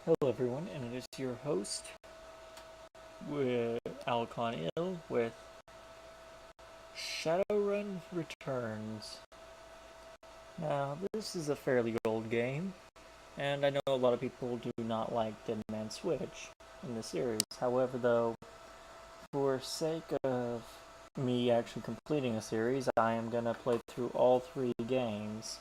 Hello everyone, and it is your host, with Alcon Ill, with Shadowrun Returns. Now, this is a fairly old game, and I know a lot of people do not like Dead Man Switch in the series. However, though, for sake of me actually completing a series, I am going to play through all three games.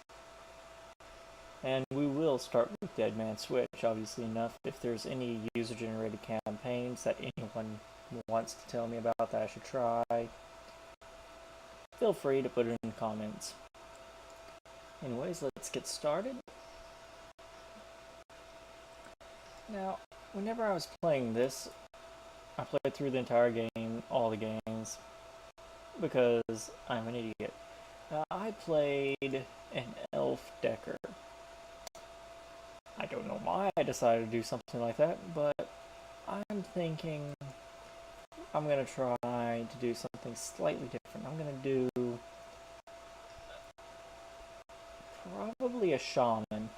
And we will start with Dead Man Switch, obviously enough. If there's any user-generated campaigns that anyone wants to tell me about that I should try, feel free to put it in the comments. Anyways, let's get started. Now, whenever I was playing this, I played through the entire game, all the games, because I'm an idiot. I played an elf decker. I don't know why I decided to do something like that, but I'm thinking I'm going to try to do something slightly different. I'm going to do probably a shaman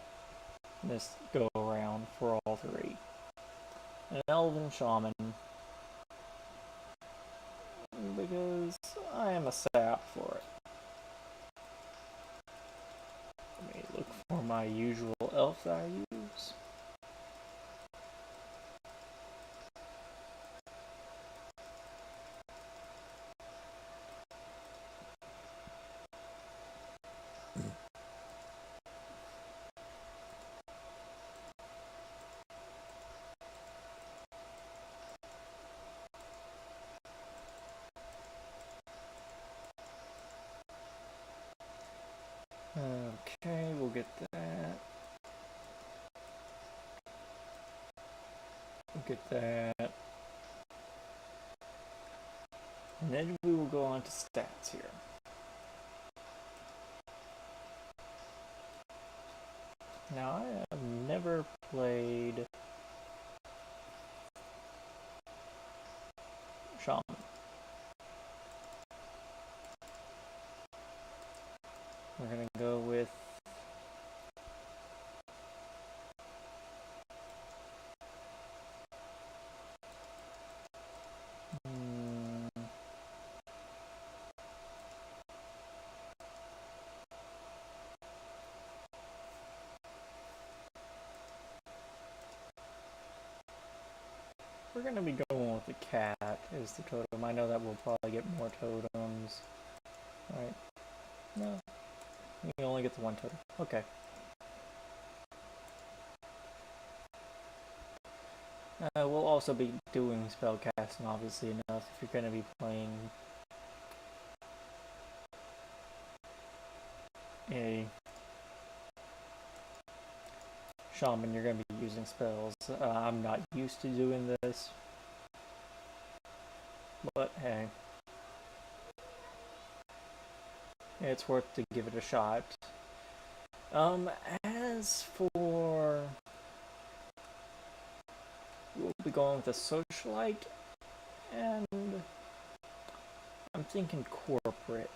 this go around for all three. An elven shaman, because I am a sap for it. Let me look for my usual elf that I use. Okay, we'll get that. We'll get that. And then we will go on to stats here. Now, I have never played shaman. We're gonna go with we're gonna be going with the cat as the totem. I know that we'll probably get more totems. Right? No. You only get the one totem. Okay. We'll also be doing spellcasting, obviously enough, if you're going to be playing a shaman, you're going to be using spells. I'm not used to doing this, but hey, it's worth to give it a shot. As for, we'll be going with a socialite, and I'm thinking corporate.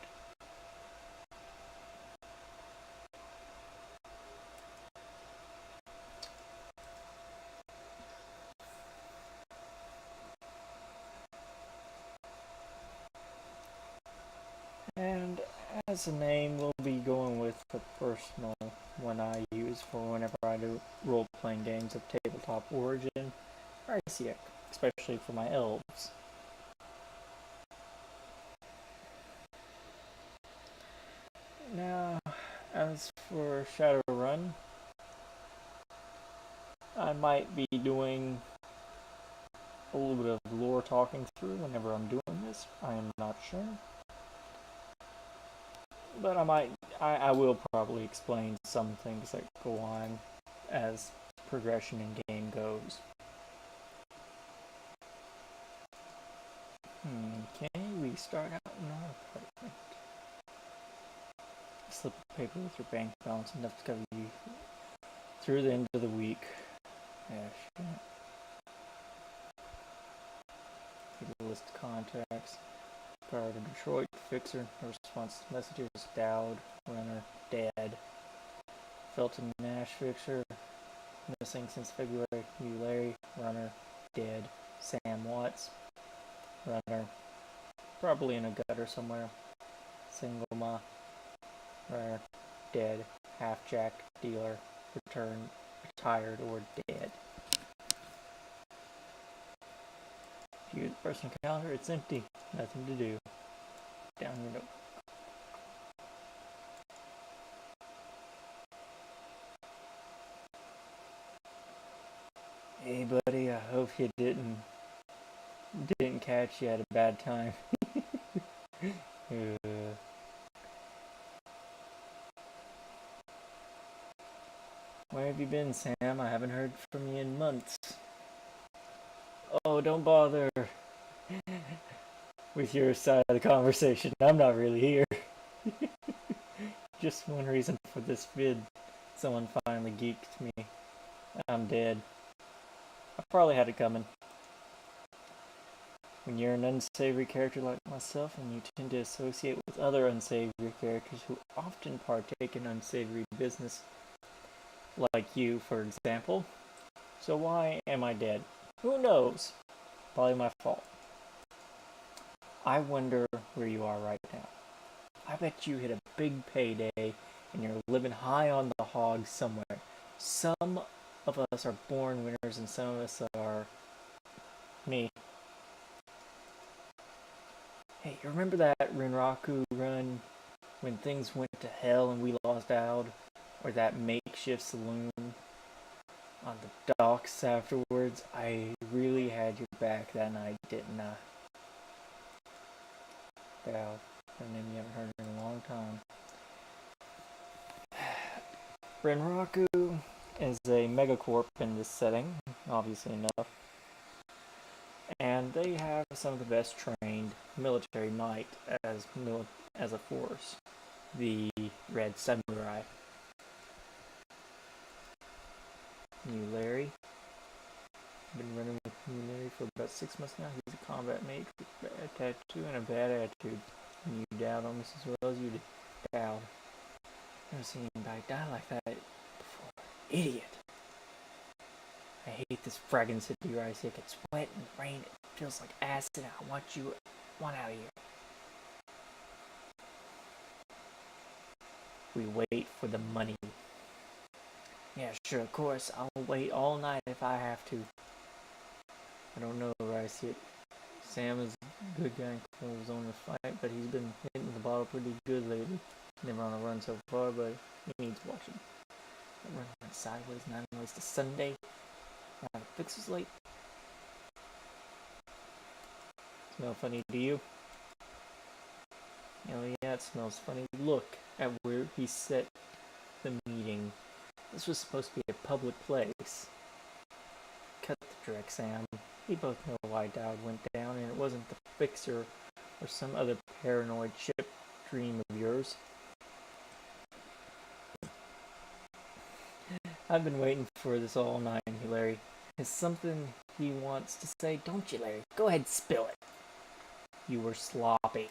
And as a name, we'll be going with the personal one I use for whenever I do role-playing games of tabletop origin, or ICX, especially for my elves. Now, as for Shadowrun, I might be doing a little bit of lore talking through whenever I'm doing this. I am not sure. But I will probably explain some things that go on as progression in game goes. Okay, we start out in our apartment. A slip of paper with your bank balance enough to cover you through the end of the week. Yeah, shit. Get a list of contacts. Guard in Detroit, Fixer, no response to messages, Dowd, Runner, Dead. Felton Nash, Fixer, Missing since February. You, Larry, runner, dead. Sam Watts, runner, probably in a gutter somewhere. Single Ma, runner, dead. Half-jack, dealer, retired, or dead. View the personal calendar, it's empty. Nothing to do. Down your note. Hey buddy, I hope you didn't catch you at a bad time. Where have you been, Sam? I haven't heard from you in months. Oh, don't bother with your side of the conversation. I'm not really here. Just one reason for this vid. Someone finally geeked me. I'm dead. I probably had it coming. When you're an unsavory character like myself and you tend to associate with other unsavory characters who often partake in unsavory business, like you, for example. So why am I dead? Who knows? Probably my fault. I wonder where you are right now. I bet you hit a big payday and you're living high on the hog somewhere. Some of us are born winners and some of us are me. Hey, you remember that Rinraku run when things went to hell and we lost out? Or that makeshift saloon on the docks afterwards? I really had your back that night, didn't I? Val, a name you haven't heard in a long time. Rinraku is a megacorp in this setting, obviously enough. And they have some of the best trained military might as a force. The Red Samurai. You, Larry. Been running with you, Larry, for about 6 months now. He's a combat mage with a bad tattoo and a bad attitude. And you doubt almost as well as you did. Doubt. Never seen anybody die like that before. Idiot. I hate this fragging city where I see it gets wet and rain. It feels like acid. I want out of here. We wait for the money. Yeah, sure, of course. I'll wait all night if I have to. I don't know where I see it. Sam is a good guy and close on the fight, but he's been hitting the bottle pretty good lately. Never on a run so far, but he needs watching. That run went sideways, 9 ways to Sunday. The fix was late. Smell funny to you? Oh yeah, it smells funny. Look at where he set the meeting. This was supposed to be a public place. Cut the direct, Sam. We both know why Dowd went down, and it wasn't the fixer or some other paranoid chip dream of yours. I've been waiting for this all night, Larry. There's something he wants to say, don't you, Larry? Go ahead, spill it. You were sloppy.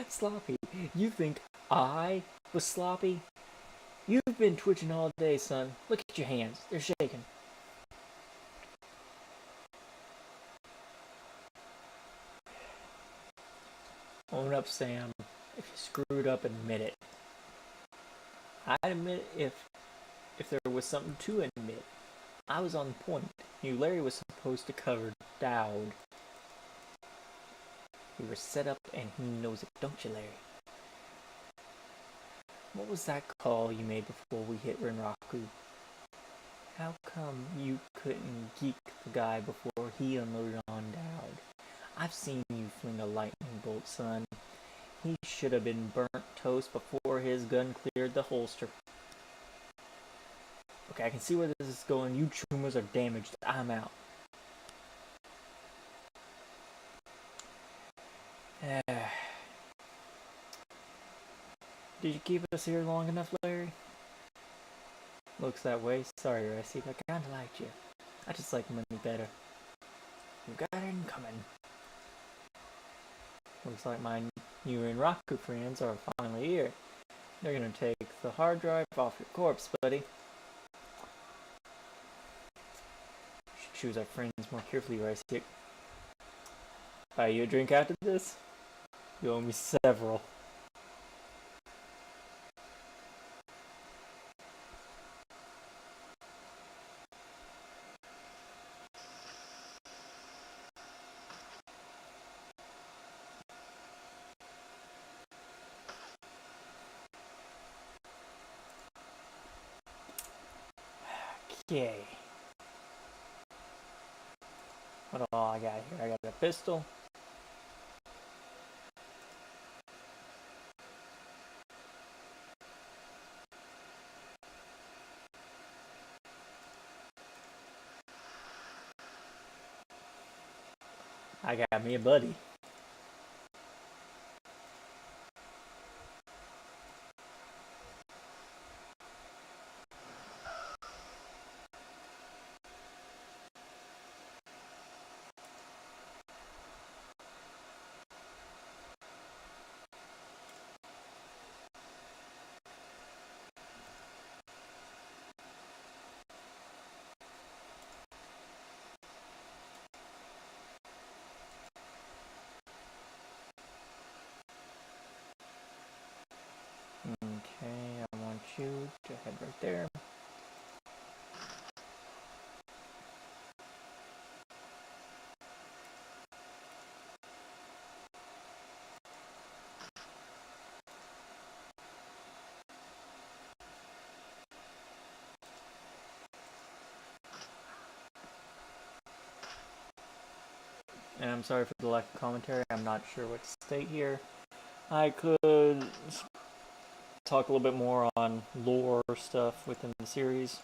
Sloppy? You think I was sloppy? You've been twitching all day, son. Look at your hands. They're shaking. Own up, Sam. If you screwed up, admit it. I'd admit if there was something to admit. I was on point. You, Larry, was supposed to cover Dowd. We were set up and he knows it, don't you, Larry? What was that call you made before we hit Rinraku? How come you couldn't geek the guy before he unloaded on Dowd? I've seen you fling a lightning bolt, son. He should have been burnt toast before his gun cleared the holster. Okay, I can see where this is going. You Trumas are damaged. I'm out. Did you keep us here long enough, Larry? Looks that way. Sorry, Rassi, I kinda liked you. I just like money better. You got it coming. Looks like my new Rinraku friends are finally here. They're gonna take the hard drive off your corpse, buddy. choose our friends more carefully, Rice. Buy you a drink after this? You owe me several. Okay. What all I got here? I got a pistol. I got me a buddy. Okay, I want you to head right there. And I'm sorry for the lack of commentary. I'm not sure what to state here. I could talk a little bit more on lore stuff within the series.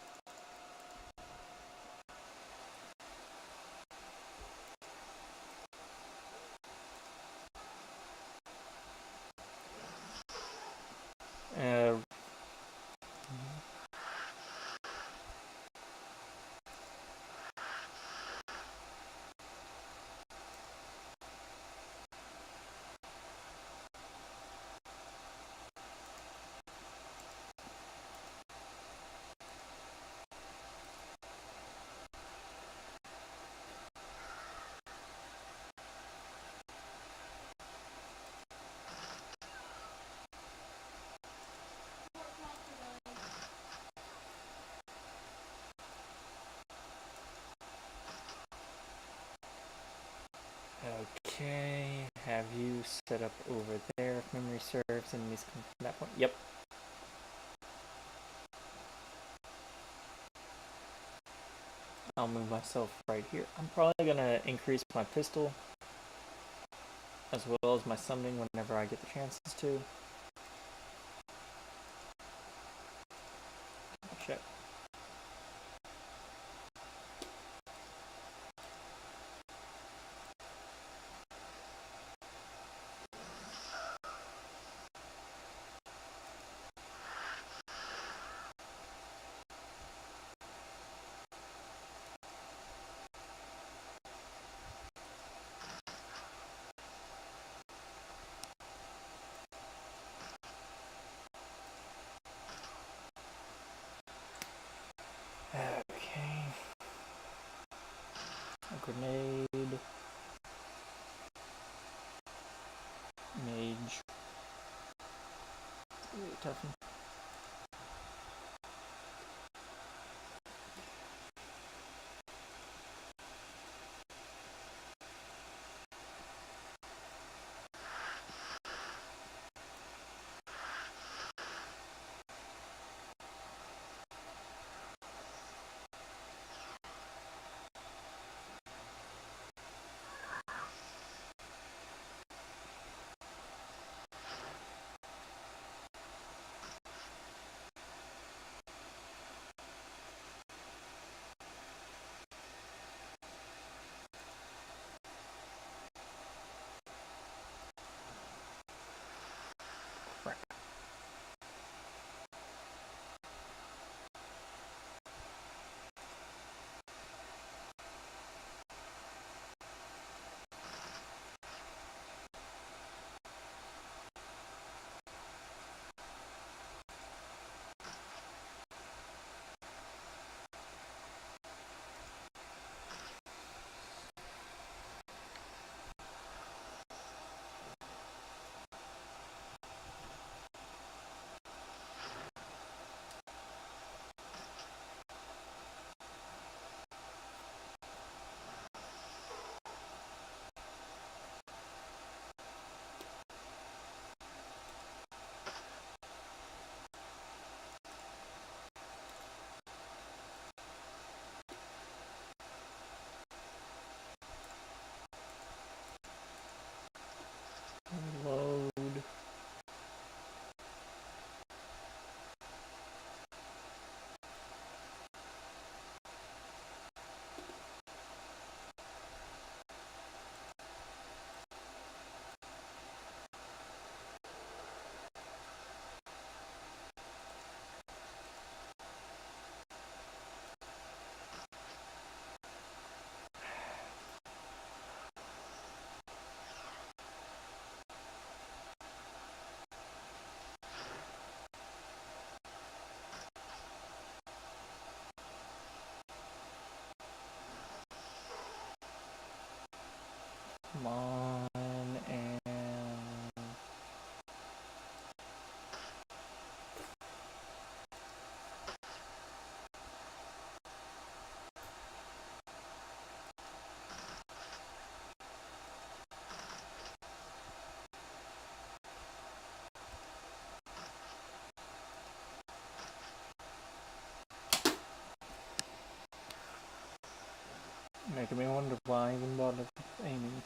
Okay, have you set up over there if memory serves, enemies come from that point? Yep. I'll move myself right here. I'm probably gonna increase my pistol as well as my summoning whenever I get the chances to. Check. Okay. A grenade. Mage. It's gonna be a tough one. Come on, and... making me wonder why I even bothered aiming.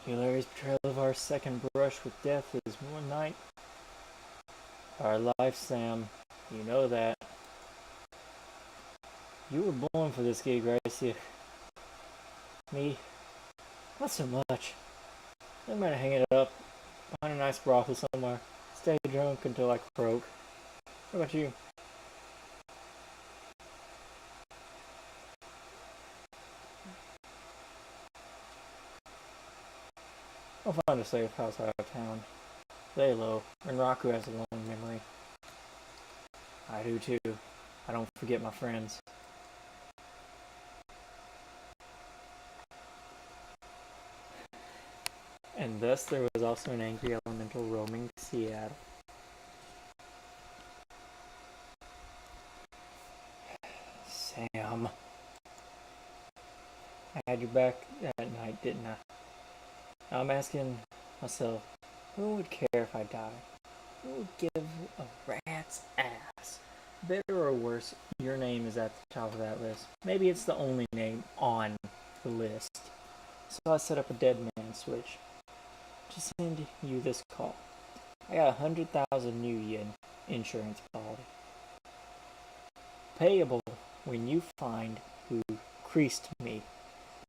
Hilarious betrayal of our second brush with death is one night. Our life, Sam. You know that. You were born for this gig, Gracie. Me? Not so much. I'm gonna hang it up, find a nice brothel somewhere, stay drunk until I croak. What about you? I'll find a safe house out of town. Lay low, and Raku has a long memory. I do too. I don't forget my friends. And thus there was also an angry elemental roaming Seattle. Sam. I had your back that night, didn't I? Now I'm asking myself, who would care if I die? Who would give a rat's ass? Better or worse, your name is at the top of that list. Maybe it's the only name on the list. So I set up a dead man switch to send you this call. I got 100,000 new yen insurance policy. Payable when you find who creased me.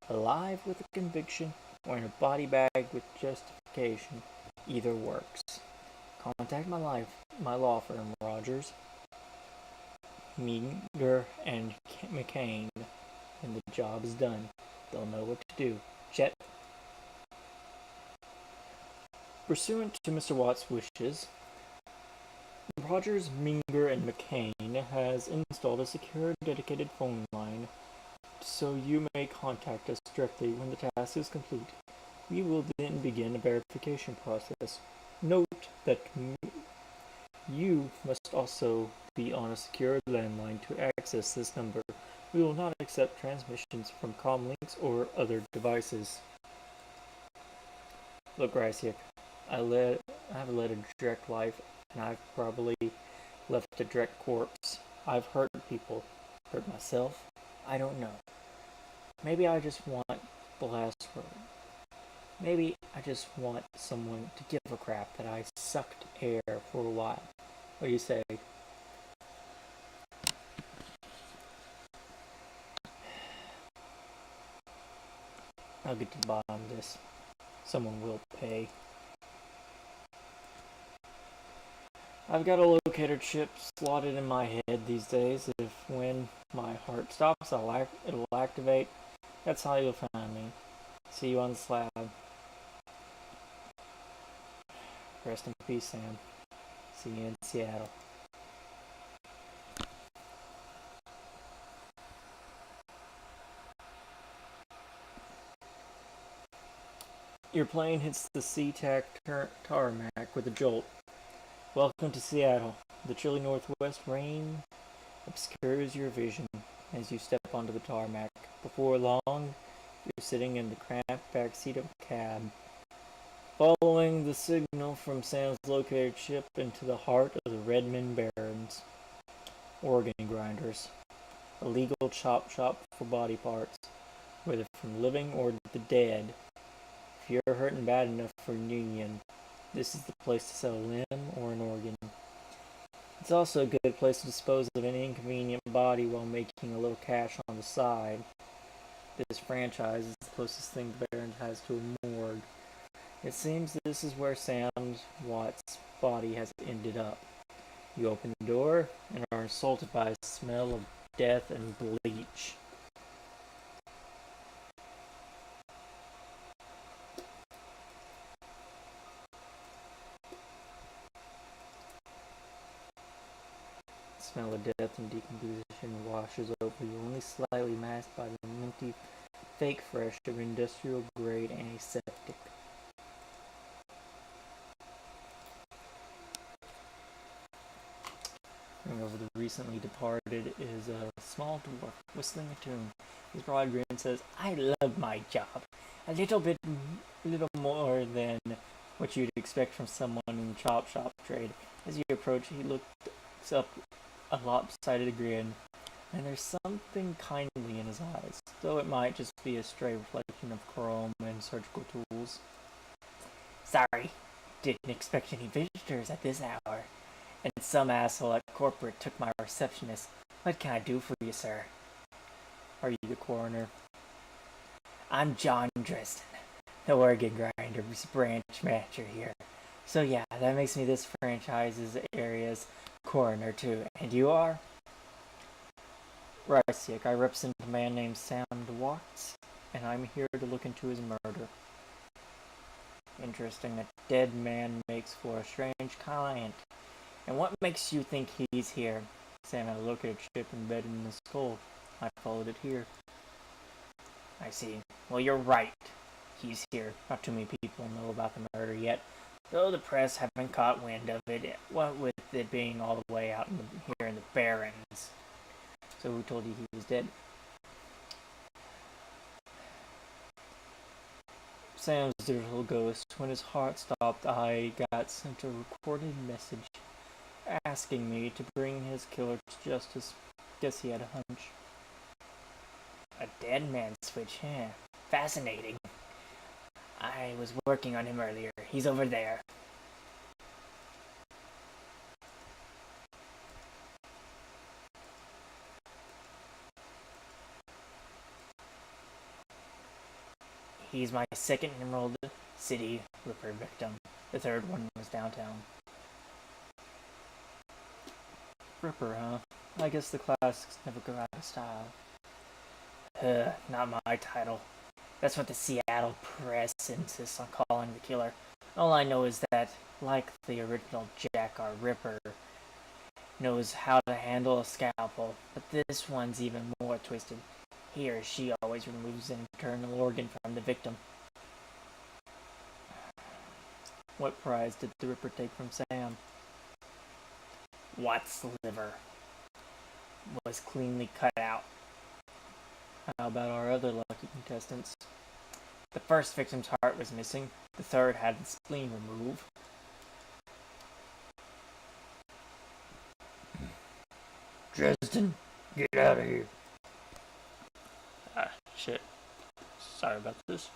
Alive with a conviction or in a body bag with justification. Either works. Contact my law firm, Rogers, Meager, and McCain. When the job is done, they'll know what to do. Chet. Pursuant to Mr. Watt's wishes, Rogers, Meager, and McCain has installed a secure dedicated phone line so you may contact us directly when the task is complete. We will then begin a verification process. Note that you must also be on a secure landline to access this number. We will not accept transmissions from comlinks or other devices. Look, Graciak, I have led a direct life, and I've probably left a direct corpse. I've hurt people. Hurt myself? I don't know. Maybe I just want the last word. Maybe I just want someone to give a crap that I sucked air for a while. What do you say? I'll get to the bottom of this. Someone will pay. I've got a locator chip slotted in my head these days. If when my heart stops, it'll activate. That's how you'll find me. See you on the slab. Rest in peace, Sam. See you in Seattle. Your plane hits the SeaTac tarmac with a jolt. Welcome to Seattle. The chilly northwest rain obscures your vision as you step onto the tarmac. Before long, you're sitting in the cramped backseat of a cab, following the signal from Sam's located ship into the heart of the Redmond Barrens. Organ grinders. A legal chop shop for body parts, whether from living or the dead. If you're hurting bad enough for an union, this is the place to sell a limb or an organ. It's also a good place to dispose of any inconvenient body while making a little cash on the side. This franchise is the closest thing the Barrens has to a morgue. It seems this is where Sam Watt's body has ended up. You open the door and are insulted by a smell of death and bleach. The smell of death and decomposition washes over you, only slightly masked by the minty fake fresh of industrial grade antiseptic. Over the recently departed is a small dwarf whistling a tune. His broad grin says, "I love my job. A little more than what you'd expect from someone in the chop shop trade." As you approach, he looks up a lopsided grin, and there's something kindly in his eyes, though it might just be a stray reflection of chrome and surgical tools. "Sorry, didn't expect any visitors at this hour. And some asshole at corporate took my receptionist. What can I do for you, sir?" "Are you the coroner?" "I'm John Dresden, the organ grinder's branch manager here. So yeah, that makes me this franchise's area's coroner too. And you are?" "Rysiek. I represent a man named Sam Watts, and I'm here to look into his murder." "Interesting. A dead man makes for a strange client. And what makes you think he's here?" Sam had a located ship embedded in the skull. "I followed it here." "I see. Well, you're right. He's here. Not too many people know about the murder yet, though the press haven't caught wind of it, what with it being all the way out here in the Barrens." "So who told you he was dead?" Sam's digital ghost. When his heart stopped, I got sent a recorded message asking me to bring his killer to justice. Guess he had a hunch. "A dead man switch, huh? Fascinating. I was working on him earlier. He's over there." "He's my second Emerald City Ripper victim. The third one was downtown." "Ripper, huh? I guess the classics never go out of style." Not my title. That's what the Seattle press insists on calling the killer. All I know is that, like the original Jack R. Ripper, knows how to handle a scalpel, but this one's even more twisted. He or she always removes an internal organ from the victim. What prize did the Ripper take from Sam? Watt's liver was cleanly cut out. How about our other lucky contestants? The first victim's heart was missing. The third had the spleen removed. "Dresden, get out of here." Shit. Sorry about this.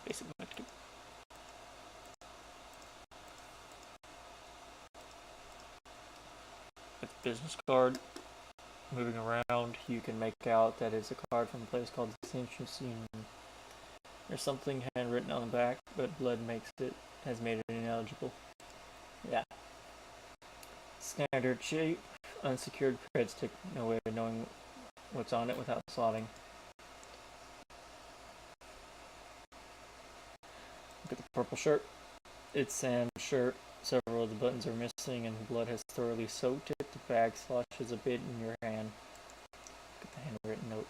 Basic medkit. With the business card, moving around, you can make out that it's a card from a place called the Ascension Union. There's something handwritten on the back, but blood has made it ineligible. Yeah. Standard shape, unsecured cred stick, no way of knowing what's on it without slotting. Look at the purple shirt. It's Sam's shirt. Several of the buttons are missing and blood has thoroughly soaked it. The bag sloshes a bit in your hand. Look at the handwritten note.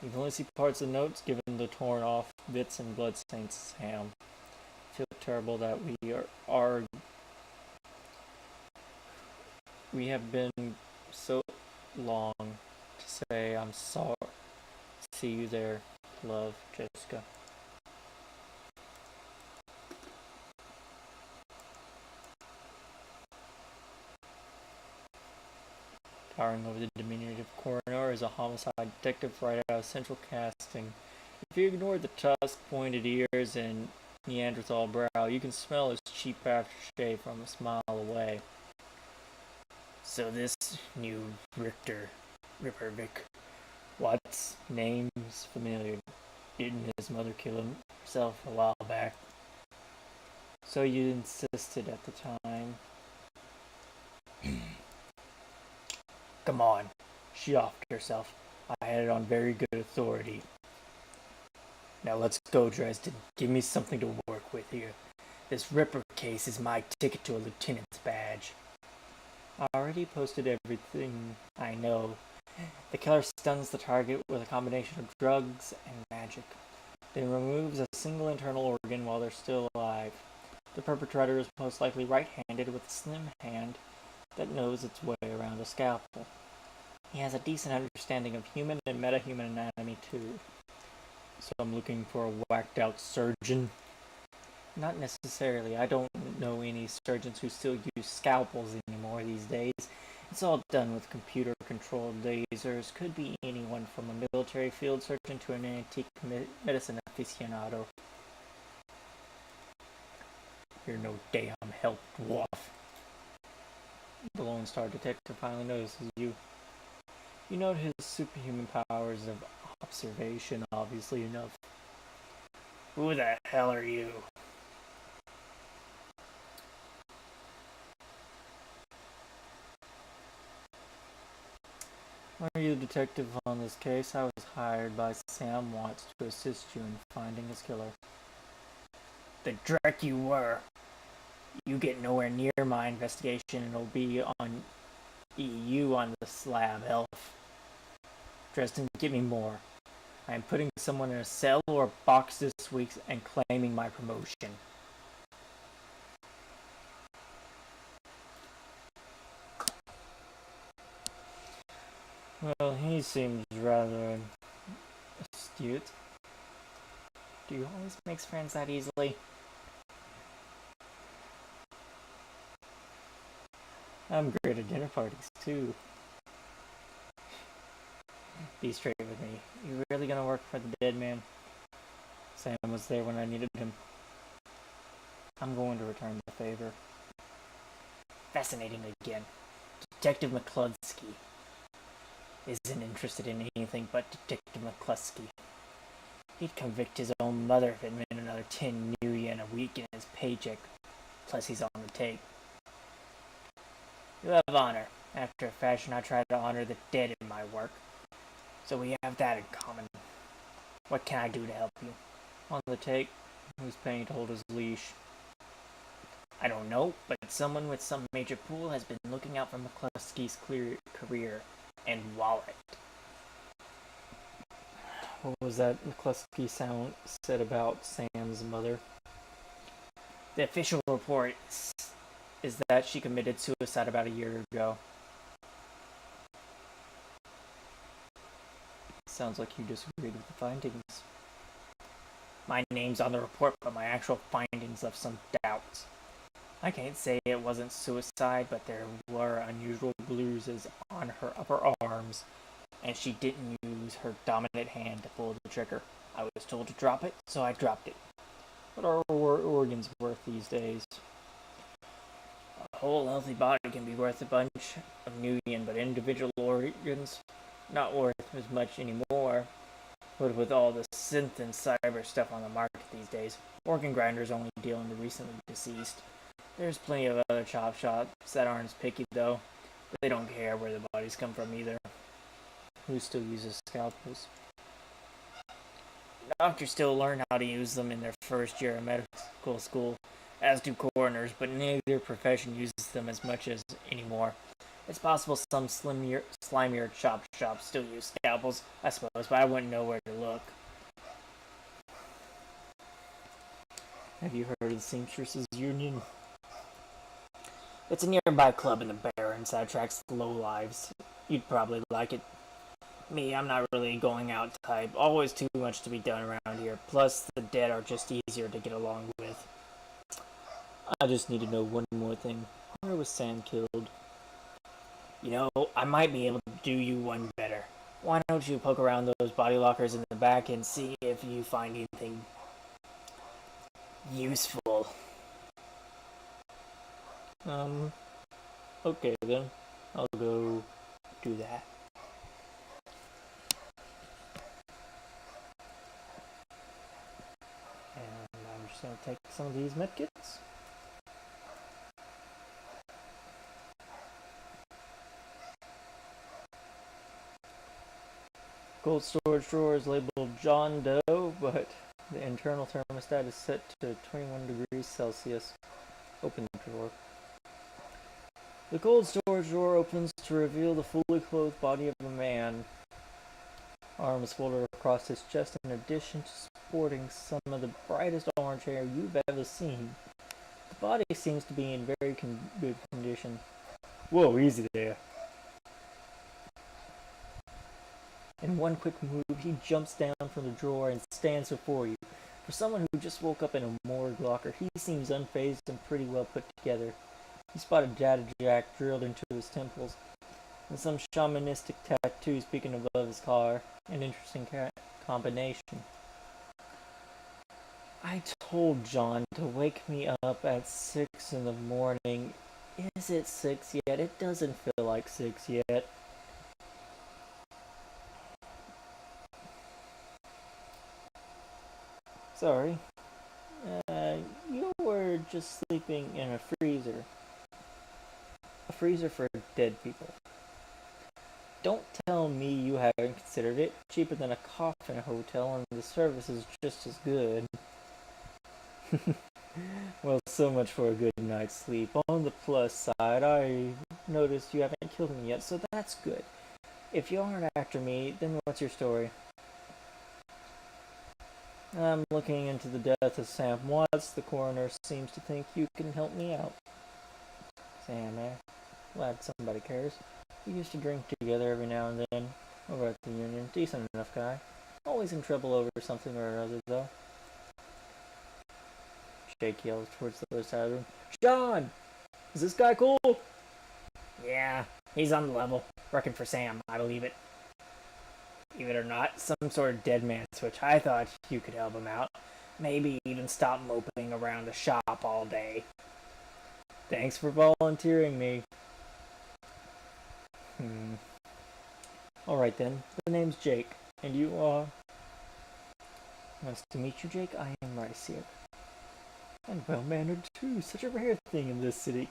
You can only see parts of the notes given the torn off bits and bloodstains Sam. I feel terrible that we have been so long to say I'm sorry. See you there, love, Jessica. Towering over the diminutive coroner is a homicide detective right out of central casting. If you ignore the tusk, pointed ears, and Neanderthal brow, you can smell his cheap aftershave from a mile away. So this new Rippervik, Watts' name's familiar. Didn't his mother kill himself a while back? So you insisted at the time. Come on, she offered herself. I had it on very good authority. Now let's go, Dresden. Give me something to work with here. This Ripper case is my ticket to a lieutenant's badge. I already posted everything I know. The killer stuns the target with a combination of drugs and magic, then removes a single internal organ while they're still alive. The perpetrator is most likely right-handed with a slim hand that knows its way around a scalpel. He has a decent understanding of human and metahuman anatomy too. So I'm looking for a whacked-out surgeon. Not necessarily. I don't know any surgeons who still use scalpels anymore these days. It's all done with computer-controlled lasers. Could be anyone from a military field surgeon to an antique medicine aficionado. You're no damn help, dwarf. The Lone Star detective finally notices you. You note his superhuman powers of observation, obviously enough. Who the hell are you? Are you the detective on this case? I was hired by Sam Watts to assist you in finding his killer. The dreck you were. You get nowhere near my investigation and it'll be on you on the slab, elf. Dresden, give me more. I am putting someone in a cell or a box this week and claiming my promotion. Well, he seems rather astute. Do you always make friends that easily? I'm great at dinner parties, too. Be straight with me. You really gonna work for the dead man? Sam was there when I needed him. I'm going to return the favor. Fascinating again. Detective McCluskey isn't interested in anything but Detective McCluskey. He'd convict his own mother if it meant another 10 new yen a week in his paycheck. Plus he's on the tape. You have honor. After a fashion, I try to honor the dead in my work. So we have that in common. What can I do to help you? On the take, who's paying to hold his leash? I don't know, but someone with some major pool has been looking out for McCluskey's career and wallet. What was that McCluskey said about Sam's mother? The official report is that she committed suicide about a year ago. Sounds like you disagreed with the findings. My name's on the report, but my actual findings left some doubts. I can't say it wasn't suicide, but there were unusual bruises on her upper arms, and she didn't use her dominant hand to pull the trigger. I was told to drop it, so I dropped it. What are organs worth these days? A whole healthy body can be worth a bunch of new yen, but individual organs not worth as much anymore. But with all the synth and cyber stuff on the market these days, organ grinders only deal in the recently deceased. There's plenty of other chop shops that aren't as picky though. But they don't care where the bodies come from either. Who still uses scalpels? Doctors still learn how to use them in their first year of medical school, as do coroners, but neither profession uses them as much as anymore. It's possible some slimier chop shops still use scalpels, I suppose, but I wouldn't know where to look. Have you heard of the Seamstresses Union? It's a nearby club in the Barrens that attracts the lowlives. You'd probably like it. Me, I'm not really going out type. Always too much to be done around here. Plus, the dead are just easier to get along with. I just need to know one more thing. Where was Sam killed? You know, I might be able to do you one better. Why don't you poke around those body lockers in the back and see if you find anything useful? Okay then. I'll go do that. And I'm just gonna take some of these medkits. Cold storage drawer is labeled John Doe, but the internal thermostat is set to 21 degrees Celsius. Open the drawer. The cold storage drawer opens to reveal the fully clothed body of a man. Arms folded across his chest in addition to sporting some of the brightest orange hair you've ever seen. The body seems to be in very good condition. Whoa, easy there. In one quick move, he jumps down from the drawer and stands before you. For someone who just woke up in a morgue locker, he seems unfazed and pretty well put together. He spotted Data Jack drilled into his temples, and some shamanistic tattoos peeking above his collar. An interesting combination. I told John to wake me up at 6 in the morning. Is it 6 yet? It doesn't feel like 6 yet. Sorry. You were just sleeping in a freezer. A freezer for dead people. Don't tell me you haven't considered it. Cheaper than a coffin hotel, and the service is just as good. Well, so much for a good night's sleep. On the plus side, I noticed you haven't killed me yet, so that's good. If you aren't after me, then what's your story? I'm looking into the death of Sam Watts. The coroner seems to think you can help me out. Sam, eh? Glad somebody cares. We used to drink together every now and then, over at the Union. Decent enough guy. Always in trouble over something or other, though. Jake yells towards the other side of the room. John! Is this guy cool? Yeah, he's on the level. Working for Sam, I believe it. Believe it or not, some sort of dead man switch. I thought you could help him out. Maybe even stop moping around the shop all day. Thanks for volunteering me. Alright then, the name's Jake. And you are? Nice to meet you, Jake. I am Rice here. And well-mannered too. Such a rare thing in this city.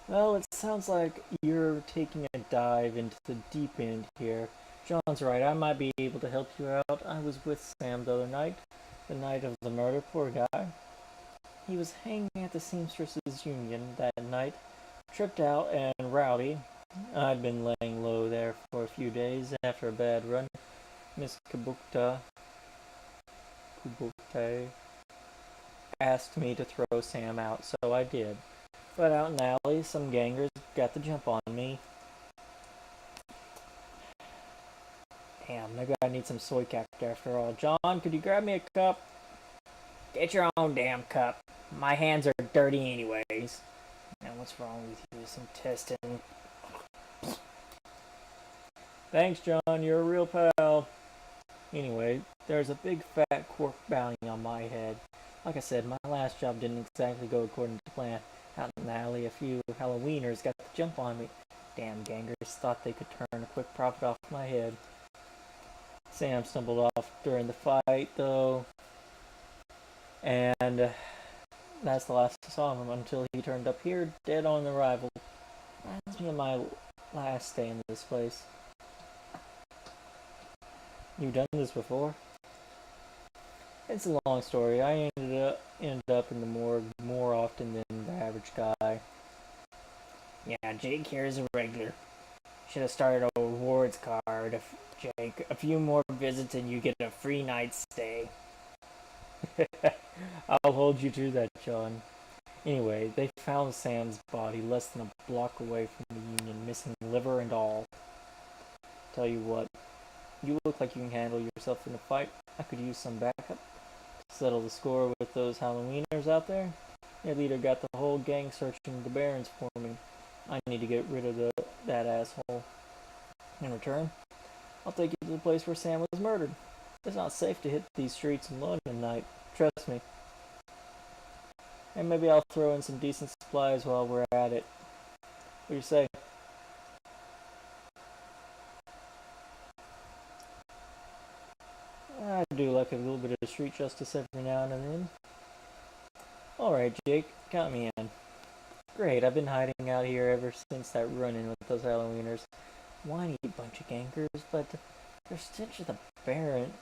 Well, it sounds like you're taking a dive into the deep end here. John's right, I might be able to help you out. I was with Sam the other night. The night of the murder, poor guy. He was hanging at the Seamstresses Union that night. Tripped out and rowdy. I'd been laying low there for a few days after a bad run. Miss Kubukte asked me to throw Sam out, so I did. But out in the alley, some gangers got the jump on me. Damn, maybe I need some soy cactus after all. John, could you grab me a cup? Get your own damn cup. My hands are dirty anyways. Now what's wrong with you? Some testing. Thanks, John. You're a real pal. Anyway, there's a big fat cork bounty on my head. Like I said, my last job didn't exactly go according to plan. Out in the alley, a few Halloweeners got the jump on me. Damn gangers thought they could turn a quick profit off my head. Sam stumbled off during the fight, though. And that's the last I saw of him until he turned up here, dead on arrival. Reminds me of my last stay in this place. You've done this before? It's a long story. I ended up in the morgue more often than the average guy. Yeah, Jake here is a regular. Should have started a rewards card, Jake. A few more visits and you get a free night stay. I'll hold you to that, John. Anyway, they found Sam's body less than a block away from the Union, missing liver and all. Tell you what, you look like you can handle yourself in a fight. I could use some backup to settle the score with those Halloweeners out there. Their leader got the whole gang searching the barrens for me. I need to get rid of that asshole. In return, I'll take you to the place where Sam was murdered. It's not safe to hit these streets alone at night. Trust me. And maybe I'll throw in some decent supplies while we're at it. What do you say? I do like a little bit of street justice every now and then. Alright, Jake, count me in. Great, I've been hiding out here ever since that run-in with those Halloweeners. Whiny bunch of gangers, but their stench of the Barrens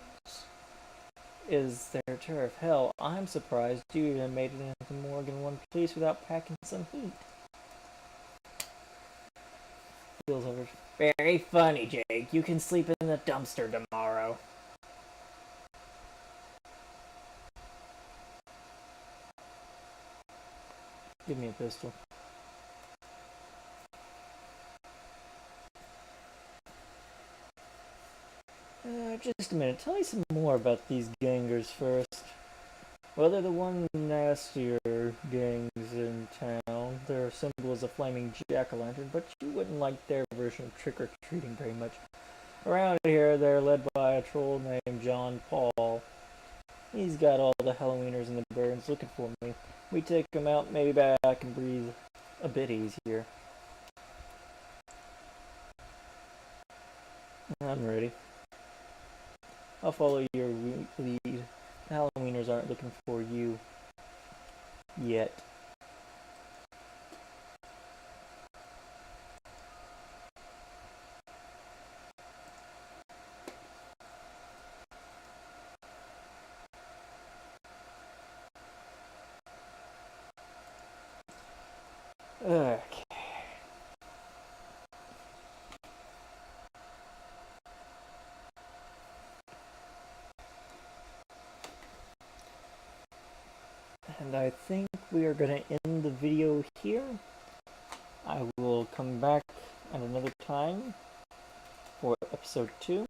is their tour of hell. I'm surprised you even made it into the morgue in one piece without packing some heat. Feels over. Very funny, Jake. You can sleep in the dumpster tomorrow. Give me a pistol. Just a minute. Tell me some more about these gangers first. Well, they're the one nastier gangs in town. Their symbol is a flaming jack-o'-lantern, but you wouldn't like their version of trick-or-treating very much. Around here, they're led by a troll named John Paul. He's got all the Halloweeners in the barrens looking for me. We take him out, maybe I can breathe a bit easier. I'm ready. I'll follow your lead. The Halloweeners aren't looking for you. Yet. Okay. And I think we are going to end the video here. I will come back at another time for episode 2.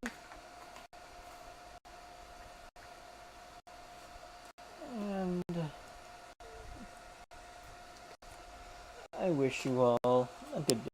And I wish you all a good day.